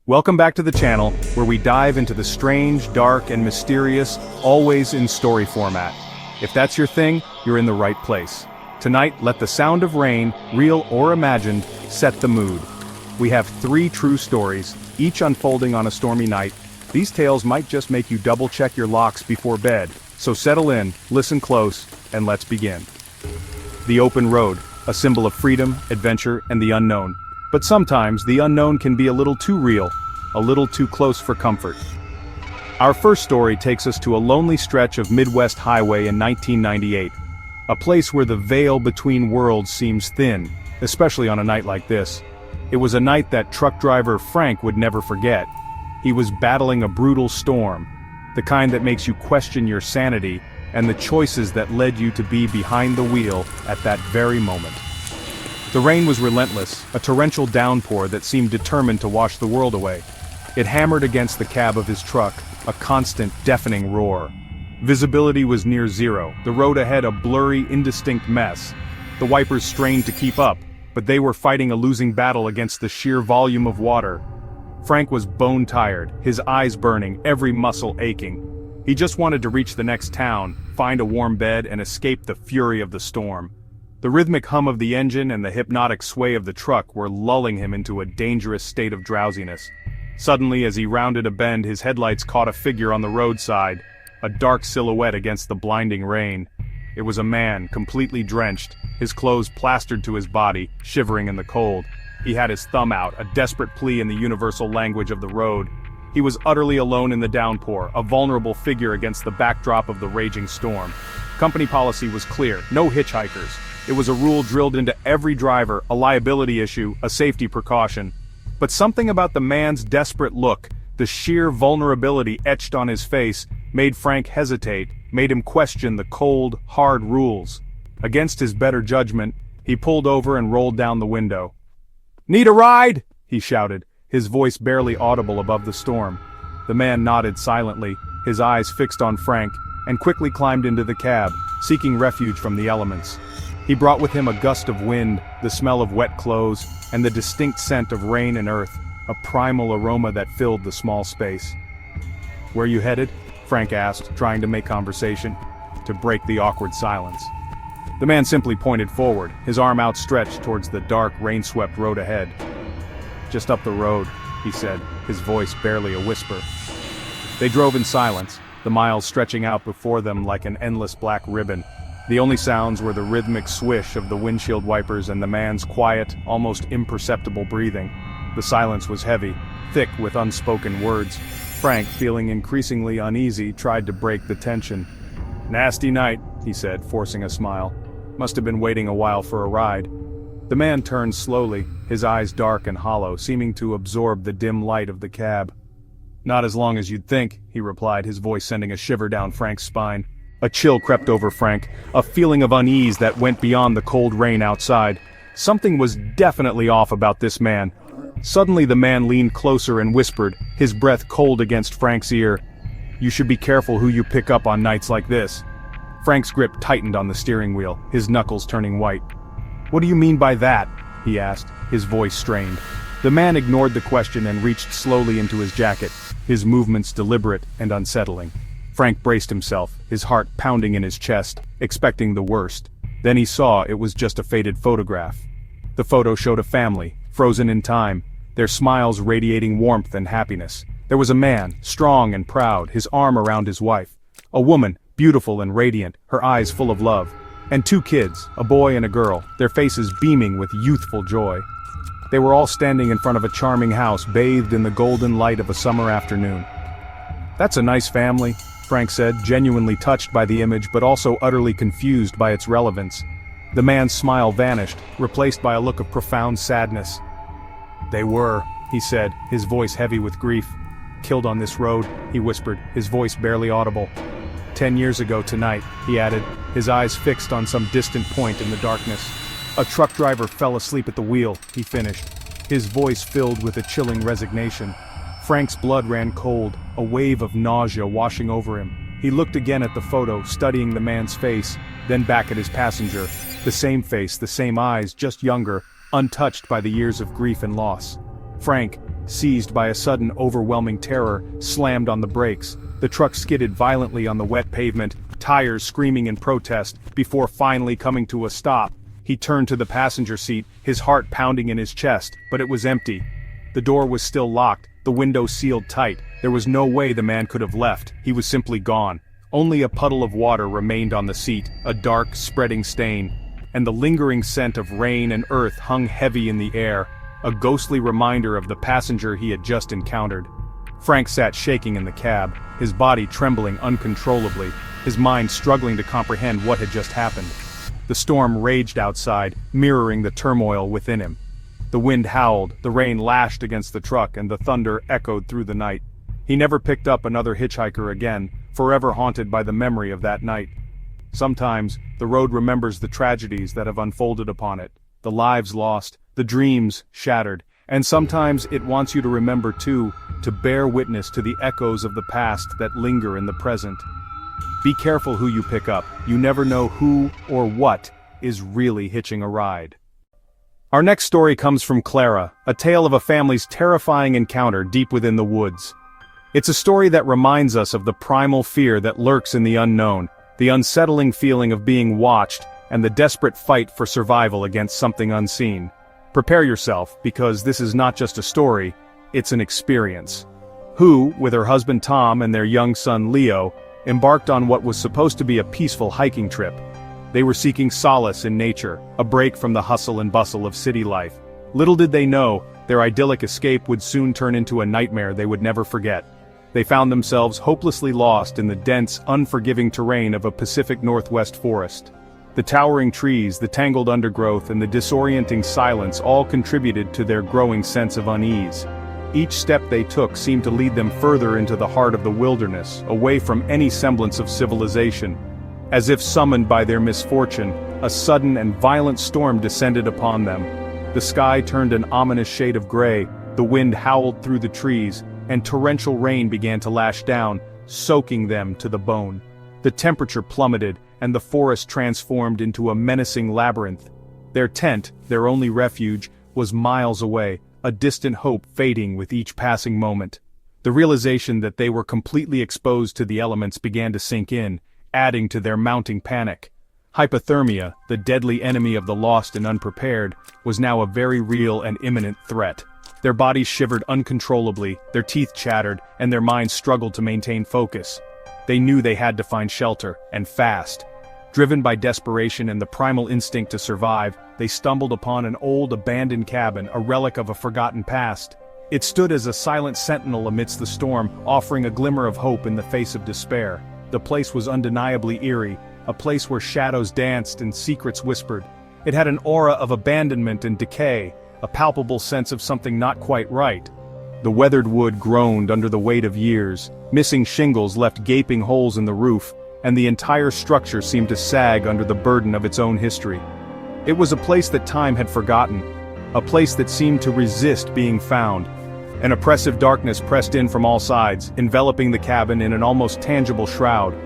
Welcome back to the channel, where we dive into the strange, dark, and mysterious, always in story format. If that's your thing, you're in the right place. Tonight, let the sound of rain, real or imagined, set the mood. We have 3 true stories, each unfolding on a stormy night. These tales might just make you double-check your locks before bed, so settle in, listen close, and let's begin. The open road, a symbol of freedom, adventure, and the unknown. But sometimes, the unknown can be a little too real, a little too close for comfort. Our first story takes us to a lonely stretch of Midwest highway in 1998. A place where the veil between worlds seems thin, especially on a night like this. It was a night that truck driver Frank would never forget. He was battling a brutal storm, the kind that makes you question your sanity and the choices that led you to be behind the wheel at that very moment. The rain was relentless, a torrential downpour that seemed determined to wash the world away. It hammered against the cab of his truck, a constant, deafening roar. Visibility was near zero, the road ahead a blurry, indistinct mess. The wipers strained to keep up, but they were fighting a losing battle against the sheer volume of water. Frank was bone-tired, his eyes burning, every muscle aching. He just wanted to reach the next town, find a warm bed, and escape the fury of the storm. The rhythmic hum of the engine and the hypnotic sway of the truck were lulling him into a dangerous state of drowsiness. Suddenly, as he rounded a bend, his headlights caught a figure on the roadside, a dark silhouette against the blinding rain. It was a man, completely drenched, his clothes plastered to his body, shivering in the cold. He had his thumb out, a desperate plea in the universal language of the road. He was utterly alone in the downpour, a vulnerable figure against the backdrop of the raging storm. Company policy was clear: no hitchhikers. It was a rule drilled into every driver, a liability issue, a safety precaution. But something about the man's desperate look, the sheer vulnerability etched on his face, made Frank hesitate, made him question the cold, hard rules. Against his better judgment, he pulled over and rolled down the window. "Need a ride?" he shouted, his voice barely audible above the storm. The man nodded silently, his eyes fixed on Frank, and quickly climbed into the cab, seeking refuge from the elements. He brought with him a gust of wind, the smell of wet clothes, and the distinct scent of rain and earth, a primal aroma that filled the small space. "Where you headed?" Frank asked, trying to make conversation, to break the awkward silence. The man simply pointed forward, his arm outstretched towards the dark, rain-swept road ahead. "Just up the road," he said, his voice barely a whisper. They drove in silence, the miles stretching out before them like an endless black ribbon. The only sounds were the rhythmic swish of the windshield wipers and the man's quiet, almost imperceptible breathing. The silence was heavy, thick with unspoken words. Frank, feeling increasingly uneasy, tried to break the tension. "Nasty night," he said, forcing a smile. "Must have been waiting a while for a ride." The man turned slowly, his eyes dark and hollow, seeming to absorb the dim light of the cab. "Not as long as you'd think," he replied, his voice sending a shiver down Frank's spine. A chill crept over Frank, a feeling of unease that went beyond the cold rain outside. Something was definitely off about this man. Suddenly the man leaned closer and whispered, his breath cold against Frank's ear. "You should be careful who you pick up on nights like this." Frank's grip tightened on the steering wheel, his knuckles turning white. "What do you mean by that?" he asked, his voice strained. The man ignored the question and reached slowly into his jacket, his movements deliberate and unsettling. Frank braced himself, his heart pounding in his chest, expecting the worst. Then he saw it was just a faded photograph. The photo showed a family, frozen in time, their smiles radiating warmth and happiness. There was a man, strong and proud, his arm around his wife. A woman, beautiful and radiant, her eyes full of love. And 2 kids, a boy and a girl, their faces beaming with youthful joy. They were all standing in front of a charming house, bathed in the golden light of a summer afternoon. "That's a nice family," Frank said, genuinely touched by the image but also utterly confused by its relevance. The man's smile vanished, replaced by a look of profound sadness. "They were," he said, his voice heavy with grief. "Killed on this road," he whispered, his voice barely audible. 10 years ago tonight," he added, his eyes fixed on some distant point in the darkness. "A truck driver fell asleep at the wheel," he finished, his voice filled with a chilling resignation. Frank's blood ran cold, a wave of nausea washing over him. He looked again at the photo, studying the man's face, then back at his passenger. The same face, the same eyes, just younger, untouched by the years of grief and loss. "Frank," seized by a sudden overwhelming terror, slammed on the brakes. The truck skidded violently on the wet pavement, tires screaming in protest, before finally coming to a stop. He turned to the passenger seat, his heart pounding in his chest, but it was empty. The door was still locked, the window sealed tight. There was no way the man could have left. He was simply gone. Only a puddle of water remained on the seat, a dark, spreading stain. And the lingering scent of rain and earth hung heavy in the air, a ghostly reminder of the passenger he had just encountered. Frank sat shaking in the cab, his body trembling uncontrollably, his mind struggling to comprehend what had just happened. The storm raged outside, mirroring the turmoil within him. The wind howled, the rain lashed against the truck, and the thunder echoed through the night. He never picked up another hitchhiker again, forever haunted by the memory of that night. Sometimes, the road remembers the tragedies that have unfolded upon it, the lives lost, the dreams shattered, and sometimes it wants you to remember too, to bear witness to the echoes of the past that linger in the present. Be careful who you pick up, you never know who or what is really hitching a ride. Our next story comes from Clara, a tale of a family's terrifying encounter deep within the woods. It's a story that reminds us of the primal fear that lurks in the unknown, the unsettling feeling of being watched, and the desperate fight for survival against something unseen. Prepare yourself, because this is not just a story, it's an experience. Who, with her husband Tom and their young son Leo, embarked on what was supposed to be a peaceful hiking trip. They were seeking solace in nature, a break from the hustle and bustle of city life. Little did they know, their idyllic escape would soon turn into a nightmare they would never forget. They found themselves hopelessly lost in the dense, unforgiving terrain of a Pacific Northwest forest. The towering trees, the tangled undergrowth, and the disorienting silence all contributed to their growing sense of unease. Each step they took seemed to lead them further into the heart of the wilderness, away from any semblance of civilization. As if summoned by their misfortune, a sudden and violent storm descended upon them. The sky turned an ominous shade of gray, the wind howled through the trees, and torrential rain began to lash down, soaking them to the bone. The temperature plummeted, and the forest transformed into a menacing labyrinth. Their tent, their only refuge, was miles away, a distant hope fading with each passing moment. The realization that they were completely exposed to the elements began to sink in, adding to their mounting panic. Hypothermia, the deadly enemy of the lost and unprepared, was now a very real and imminent threat. Their bodies shivered uncontrollably, their teeth chattered, and their minds struggled to maintain focus. They knew they had to find shelter, and fast. Driven by desperation and the primal instinct to survive, they stumbled upon an old abandoned cabin, a relic of a forgotten past. It stood as a silent sentinel amidst the storm, offering a glimmer of hope in the face of despair. The place was undeniably eerie, a place where shadows danced and secrets whispered. It had an aura of abandonment and decay, a palpable sense of something not quite right. The weathered wood groaned under the weight of years, missing shingles left gaping holes in the roof, and the entire structure seemed to sag under the burden of its own history. It was a place that time had forgotten, a place that seemed to resist being found. An oppressive darkness pressed in from all sides, enveloping the cabin in an almost tangible shroud.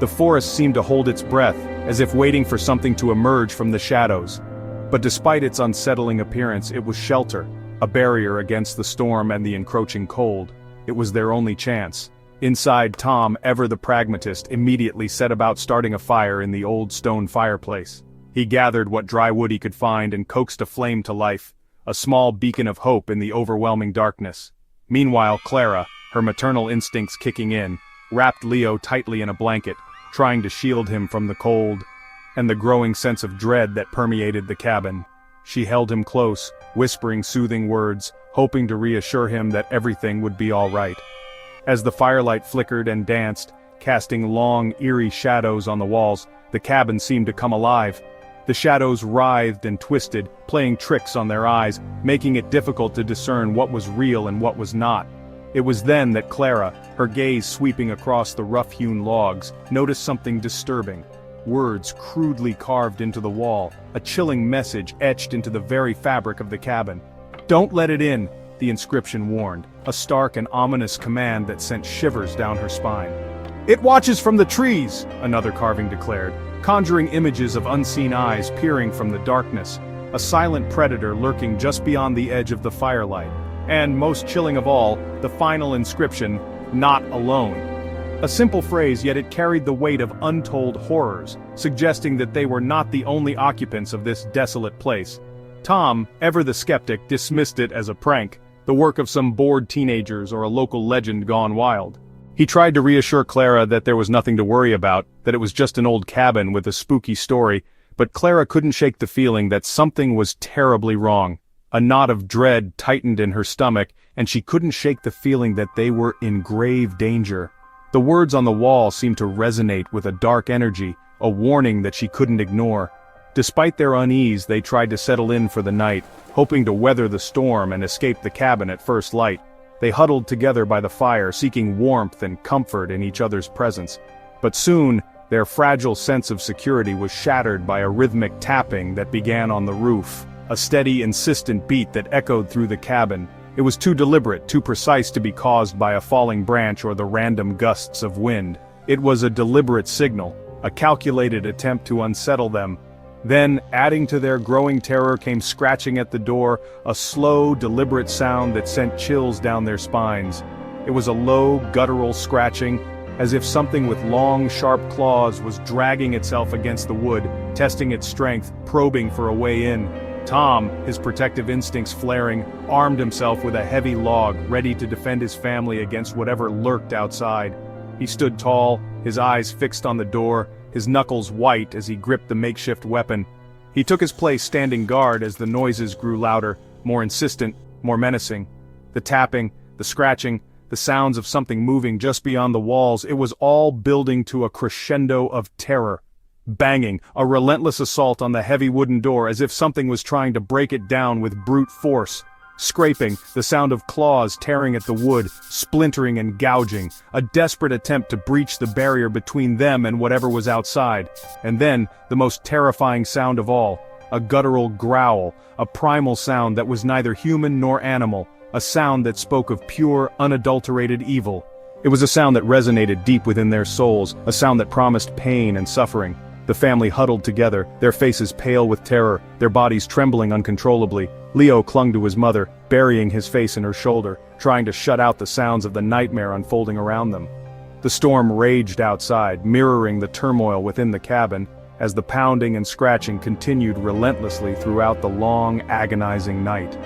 The forest seemed to hold its breath, as if waiting for something to emerge from the shadows. But despite its unsettling appearance, it was shelter, a barrier against the storm and the encroaching cold. It was their only chance. Inside, Tom, ever the pragmatist, immediately set about starting a fire in the old stone fireplace. He gathered what dry wood he could find and coaxed a flame to life, a small beacon of hope in the overwhelming darkness. Meanwhile, Clara, her maternal instincts kicking in, wrapped Leo tightly in a blanket, trying to shield him from the cold and the growing sense of dread that permeated the cabin. She held him close, whispering soothing words, hoping to reassure him that everything would be all right. As the firelight flickered and danced, casting long, eerie shadows on the walls, the cabin seemed to come alive. The shadows writhed and twisted, playing tricks on their eyes, making it difficult to discern what was real and what was not. It was then that Clara, her gaze sweeping across the rough-hewn logs, noticed something disturbing. Words crudely carved into the wall, a chilling message etched into the very fabric of the cabin. "Don't let it in," the inscription warned, a stark and ominous command that sent shivers down her spine. "It watches from the trees," another carving declared, conjuring images of unseen eyes peering from the darkness, a silent predator lurking just beyond the edge of the firelight. And most chilling of all, the final inscription, "Not alone." A simple phrase, yet it carried the weight of untold horrors, suggesting that they were not the only occupants of this desolate place. Tom, ever the skeptic, dismissed it as a prank, the work of some bored teenagers or a local legend gone wild. He tried to reassure Clara that there was nothing to worry about, that it was just an old cabin with a spooky story, but Clara couldn't shake the feeling that something was terribly wrong. A knot of dread tightened in her stomach, and she couldn't shake the feeling that they were in grave danger. The words on the wall seemed to resonate with a dark energy, a warning that she couldn't ignore. Despite their unease, they tried to settle in for the night, hoping to weather the storm and escape the cabin at first light. They huddled together by the fire, seeking warmth and comfort in each other's presence. But soon, their fragile sense of security was shattered by a rhythmic tapping that began on the roof, a steady, insistent beat that echoed through the cabin. It was too deliberate, too precise to be caused by a falling branch or the random gusts of wind. It was a deliberate signal, a calculated attempt to unsettle them. Then, adding to their growing terror came scratching at the door, a slow, deliberate sound that sent chills down their spines. It was a low, guttural scratching, as if something with long, sharp claws was dragging itself against the wood, testing its strength, probing for a way in. Tom, his protective instincts flaring, armed himself with a heavy log, ready to defend his family against whatever lurked outside. He stood tall, his eyes fixed on the door, his knuckles white as he gripped the makeshift weapon. He took his place standing guard as the noises grew louder, more insistent, more menacing. The tapping, the scratching, the sounds of something moving just beyond the walls, it was all building to a crescendo of terror. Banging, a relentless assault on the heavy wooden door as if something was trying to break it down with brute force. Scraping, the sound of claws tearing at the wood, splintering and gouging, a desperate attempt to breach the barrier between them and whatever was outside. And then, the most terrifying sound of all, a guttural growl, a primal sound that was neither human nor animal, a sound that spoke of pure, unadulterated evil. It was a sound that resonated deep within their souls, a sound that promised pain and suffering. The family huddled together, their faces pale with terror, their bodies trembling uncontrollably. Leo clung to his mother, burying his face in her shoulder, trying to shut out the sounds of the nightmare unfolding around them. The storm raged outside, mirroring the turmoil within the cabin, as the pounding and scratching continued relentlessly throughout the long, agonizing night.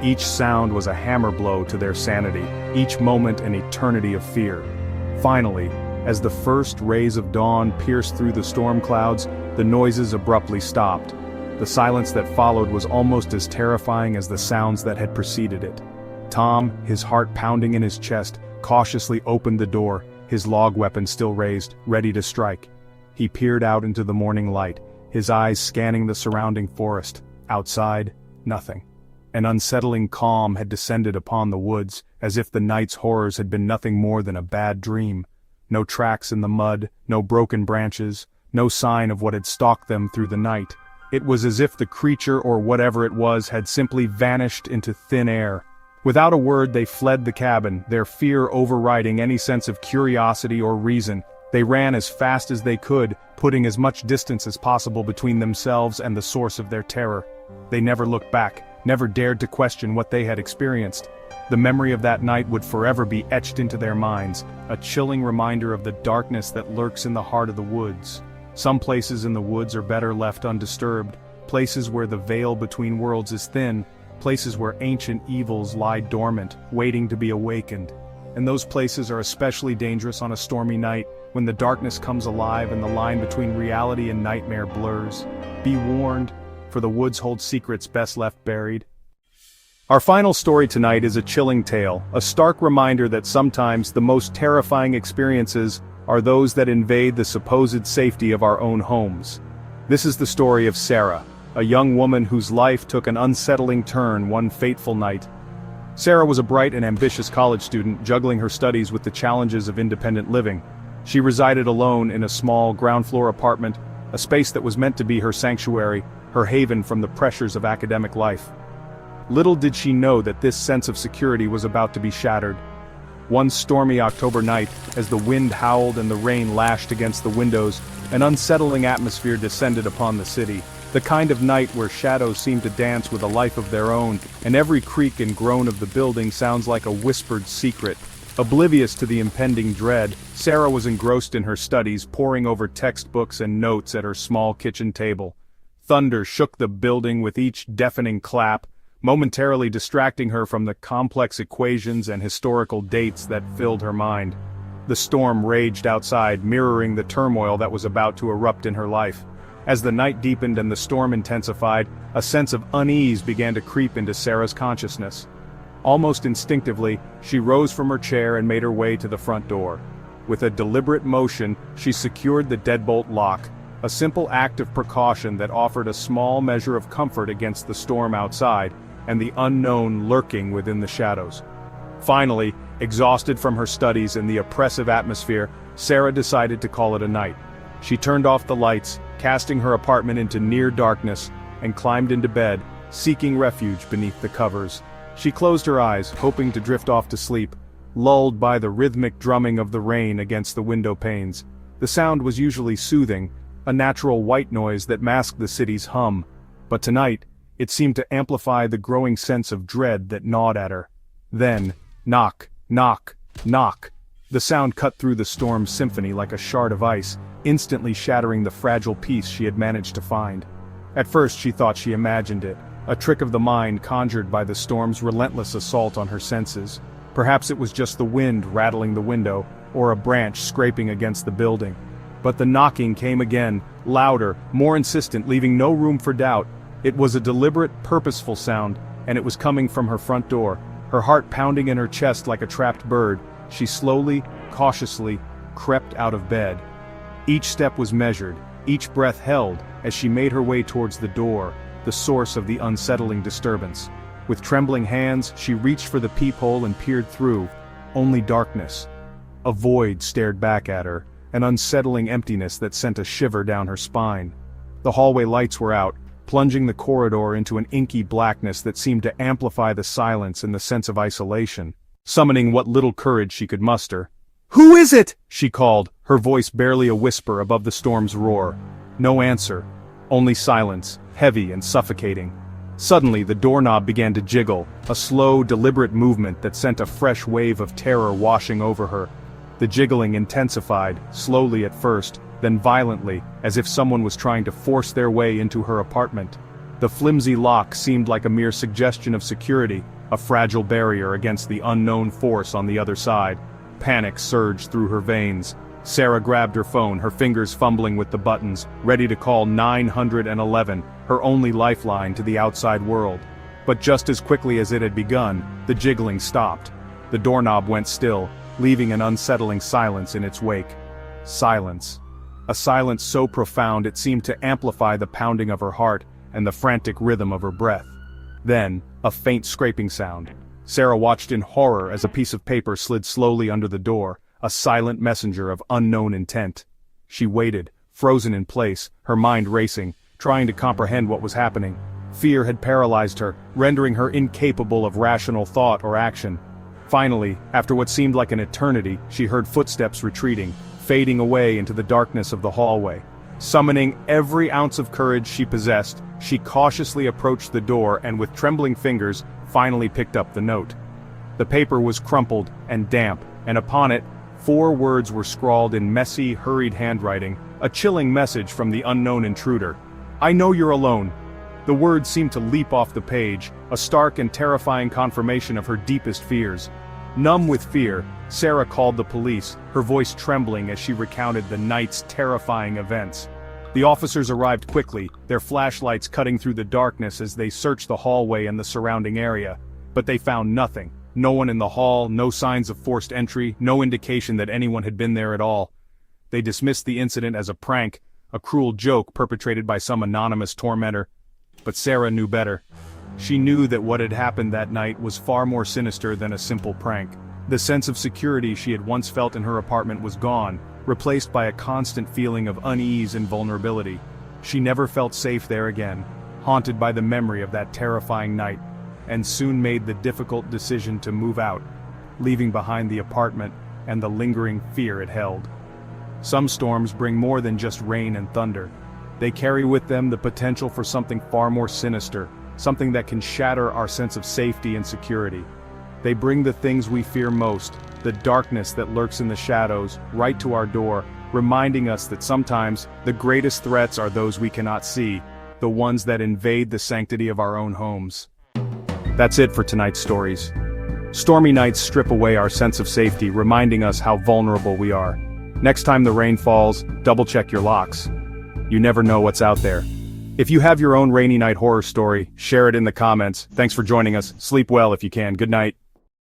Each sound was a hammer blow to their sanity, each moment an eternity of fear. Finally, as the first rays of dawn pierced through the storm clouds, the noises abruptly stopped. The silence that followed was almost as terrifying as the sounds that had preceded it. Tom, his heart pounding in his chest, cautiously opened the door, his log weapon still raised, ready to strike. He peered out into the morning light, his eyes scanning the surrounding forest. Outside, nothing. An unsettling calm had descended upon the woods, as if the night's horrors had been nothing more than a bad dream. No tracks in the mud, no broken branches, no sign of what had stalked them through the night. It was as if the creature or whatever it was had simply vanished into thin air. Without a word they fled the cabin, their fear overriding any sense of curiosity or reason. They ran as fast as they could, putting as much distance as possible between themselves and the source of their terror. They never looked back, never dared to question what they had experienced. The memory of that night would forever be etched into their minds, a chilling reminder of the darkness that lurks in the heart of the woods. Some places in the woods are better left undisturbed, places where the veil between worlds is thin, places where ancient evils lie dormant, waiting to be awakened. And those places are especially dangerous on a stormy night, when the darkness comes alive and the line between reality and nightmare blurs. Be warned, for the woods hold secrets best left buried. Our final story tonight is a chilling tale, a stark reminder that sometimes the most terrifying experiences are those that invade the supposed safety of our own homes. This is the story of Sarah, a young woman whose life took an unsettling turn one fateful night. Sarah was a bright and ambitious college student, juggling her studies with the challenges of independent living. She resided alone in a small ground-floor apartment, a space that was meant to be her sanctuary, her haven from the pressures of academic life. Little did she know that this sense of security was about to be shattered. One stormy October night, as the wind howled and the rain lashed against the windows, an unsettling atmosphere descended upon the city. The kind of night where shadows seem to dance with a life of their own, and every creak and groan of the building sounds like a whispered secret. Oblivious to the impending dread, Sarah was engrossed in her studies, poring over textbooks and notes at her small kitchen table. Thunder shook the building with each deafening clap, momentarily distracting her from the complex equations and historical dates that filled her mind. The storm raged outside, mirroring the turmoil that was about to erupt in her life. As the night deepened and the storm intensified, a sense of unease began to creep into Sarah's consciousness. Almost instinctively, she rose from her chair and made her way to the front door. With a deliberate motion, she secured the deadbolt lock, a simple act of precaution that offered a small measure of comfort against the storm outside and the unknown lurking within the shadows. Finally, exhausted from her studies and the oppressive atmosphere, Sarah decided to call it a night. She turned off the lights, casting her apartment into near darkness, and climbed into bed, seeking refuge beneath the covers. She closed her eyes, hoping to drift off to sleep, lulled by the rhythmic drumming of the rain against the window panes. The sound was usually soothing, a natural white noise that masked the city's hum, but tonight, it seemed to amplify the growing sense of dread that gnawed at her. Then, knock, knock, knock. The sound cut through the storm's symphony like a shard of ice, instantly shattering the fragile peace she had managed to find. At first she thought she imagined it, a trick of the mind conjured by the storm's relentless assault on her senses. Perhaps it was just the wind rattling the window, or a branch scraping against the building. But the knocking came again, louder, more insistent, leaving no room for doubt. It was a deliberate, purposeful sound, and it was coming from her front door. Her heart pounding in her chest like a trapped bird, she slowly, cautiously, crept out of bed. Each step was measured, each breath held, as she made her way towards the door, the source of the unsettling disturbance. With trembling hands, she reached for the peephole and peered through. Only darkness. A void stared back at her, an unsettling emptiness that sent a shiver down her spine. The hallway lights were out, plunging the corridor into an inky blackness that seemed to amplify the silence and the sense of isolation. Summoning what little courage she could muster. "Who is it?" she called, her voice barely a whisper above the storm's roar. No answer. Only silence, heavy and suffocating. Suddenly the doorknob began to jiggle, a slow, deliberate movement that sent a fresh wave of terror washing over her. The jiggling intensified, slowly at first, then violently, as if someone was trying to force their way into her apartment. The flimsy lock seemed like a mere suggestion of security, a fragile barrier against the unknown force on the other side. Panic surged through her veins. Sarah grabbed her phone, her fingers fumbling with the buttons, ready to call 911, her only lifeline to the outside world. But just as quickly as it had begun, the jiggling stopped. The doorknob went still, leaving an unsettling silence in its wake. Silence. A silence so profound it seemed to amplify the pounding of her heart and the frantic rhythm of her breath. Then, a faint scraping sound. Sarah watched in horror as a piece of paper slid slowly under the door, a silent messenger of unknown intent. She waited, frozen in place, her mind racing, trying to comprehend what was happening. Fear had paralyzed her, rendering her incapable of rational thought or action. Finally, after what seemed like an eternity, she heard footsteps retreating, fading away into the darkness of the hallway. Summoning every ounce of courage she possessed, she cautiously approached the door and with trembling fingers, finally picked up the note. The paper was crumpled and damp, and upon it, 4 words were scrawled in messy, hurried handwriting, a chilling message from the unknown intruder. "I know you're alone." The words seemed to leap off the page, a stark and terrifying confirmation of her deepest fears. Numb with fear, Sarah called the police, her voice trembling as she recounted the night's terrifying events. The officers arrived quickly, their flashlights cutting through the darkness as they searched the hallway and the surrounding area. But they found nothing. No one in the hall, no signs of forced entry, no indication that anyone had been there at all. They dismissed the incident as a prank, a cruel joke perpetrated by some anonymous tormentor. But Sarah knew better. She knew that what had happened that night was far more sinister than a simple prank. The sense of security she had once felt in her apartment was gone, replaced by a constant feeling of unease and vulnerability. She never felt safe there again, haunted by the memory of that terrifying night, and soon made the difficult decision to move out, leaving behind the apartment and the lingering fear it held. Some storms bring more than just rain and thunder. they carry with them the potential for something far more sinister, something that can shatter our sense of safety and security. They bring the things we fear most, the darkness that lurks in the shadows, right to our door, reminding us that sometimes the greatest threats are those we cannot see, the ones that invade the sanctity of our own homes. That's it for tonight's stories. Stormy nights strip away our sense of safety, reminding us how vulnerable we are. Next time the rain falls, double-check your locks. You never know what's out there. If you have your own rainy night horror story, share it in the comments. Thanks for joining us. Sleep well if you can. Good night.